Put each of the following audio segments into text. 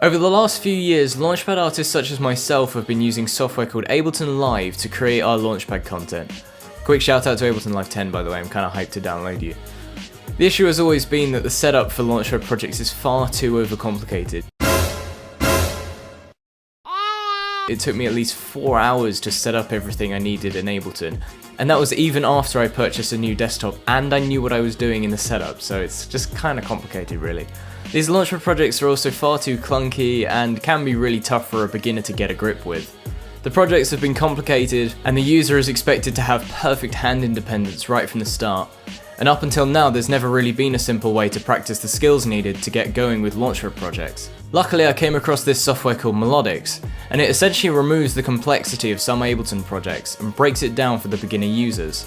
Over the last few years, Launchpad artists such as myself have been using software called Ableton Live to create our Launchpad content. Quick shout out to Ableton Live 10 by the way, I'm kinda hyped to download you. The issue has always been that the setup for Launchpad projects is far too overcomplicated. It took me at least 4 hours to set up everything I needed in Ableton, and that was even after I purchased a new desktop and I knew what I was doing in the setup, so it's just kinda complicated really. These Launchpad projects are also far too clunky and can be really tough for a beginner to get a grip with. The projects have been complicated and the user is expected to have perfect hand independence right from the start. And up until now there's never really been a simple way to practice the skills needed to get going with Launchpad projects. Luckily I came across this software called Melodics, and it essentially removes the complexity of some Ableton projects and breaks it down for the beginner users.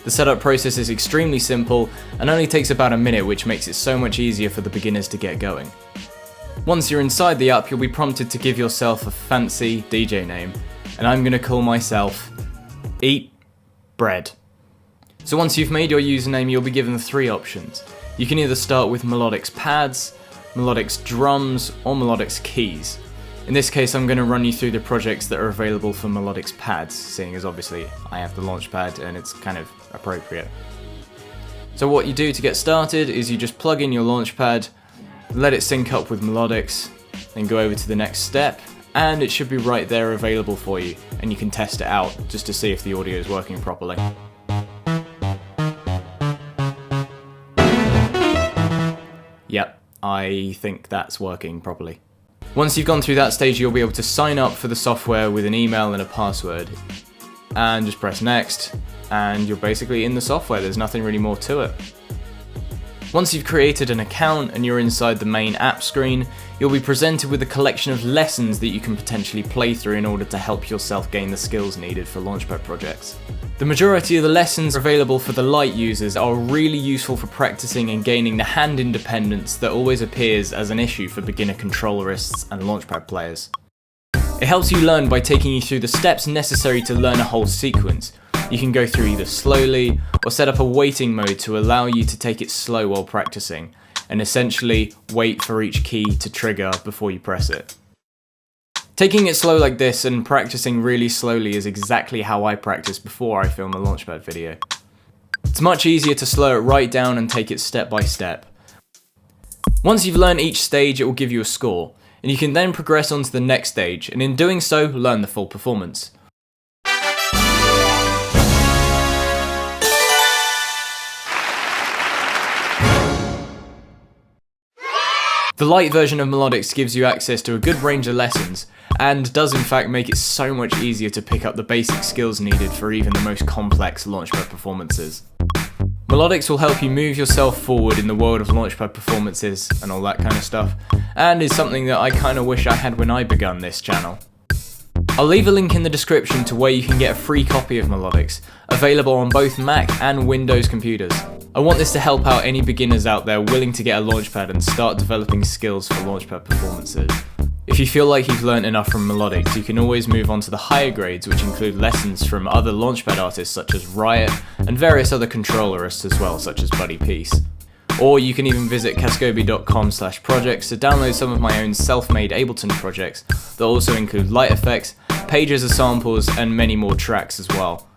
The setup process is extremely simple and only takes about a minute, which makes it so much easier for the beginners to get going. Once you're inside the app, you'll be prompted to give yourself a fancy DJ name, and I'm gonna call myself Eat Bread. So once you've made your username, you'll be given 3 options. You can either start with Melodics pads, Melodics drums, or Melodics keys. In this case, I'm going to run you through the projects that are available for Melodics pads, seeing as obviously I have the Launchpad and it's kind of appropriate. So what you do to get started is you just plug in your Launchpad, let it sync up with Melodics, then go over to the next step, and it should be right there available for you, and you can test it out just to see if the audio is working properly. Yep, I think that's working properly. Once you've gone through that stage, you'll be able to sign up for the software with an email and a password. And just press next, and you're basically in the software, there's nothing really more to it. Once you've created an account and you're inside the main app screen, you'll be presented with a collection of lessons that you can potentially play through in order to help yourself gain the skills needed for Launchpad projects. The majority of the lessons available for the light users are really useful for practicing and gaining the hand independence that always appears as an issue for beginner controllerists and Launchpad players. It helps you learn by taking you through the steps necessary to learn a whole sequence. You can go through either slowly or set up a waiting mode to allow you to take it slow while practicing, and essentially wait for each key to trigger before you press it. Taking it slow like this and practicing really slowly is exactly how I practice before I film a Launchpad video. It's much easier to slow it right down and take it step by step. Once you've learned each stage, it will give you a score, and you can then progress on to the next stage, and in doing so, learn the full performance. The light version of Melodics gives you access to a good range of lessons, and does in fact make it so much easier to pick up the basic skills needed for even the most complex Launchpad performances. Melodics will help you move yourself forward in the world of Launchpad performances and all that kind of stuff, and is something that I kinda wish I had when I begun this channel. I'll leave a link in the description to where you can get a free copy of Melodics, available on both Mac and Windows computers. I want this to help out any beginners out there willing to get a Launchpad and start developing skills for Launchpad performances. If you feel like you've learnt enough from Melodics, you can always move on to the higher grades, which include lessons from other Launchpad artists such as Riot and various other controllerists as well, such as Buddy Peace. Or you can even visit Kaskobi.com/projects to download some of my own self-made Ableton projects that also include light effects, pages of samples, and many more tracks as well.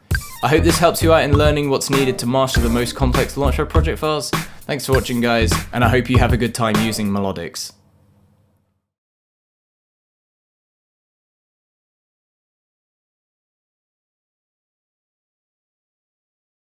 I hope this helps you out in learning what's needed to master the most complex Launchpad project files. Thanks for watching guys, and I hope you have a good time using Melodics.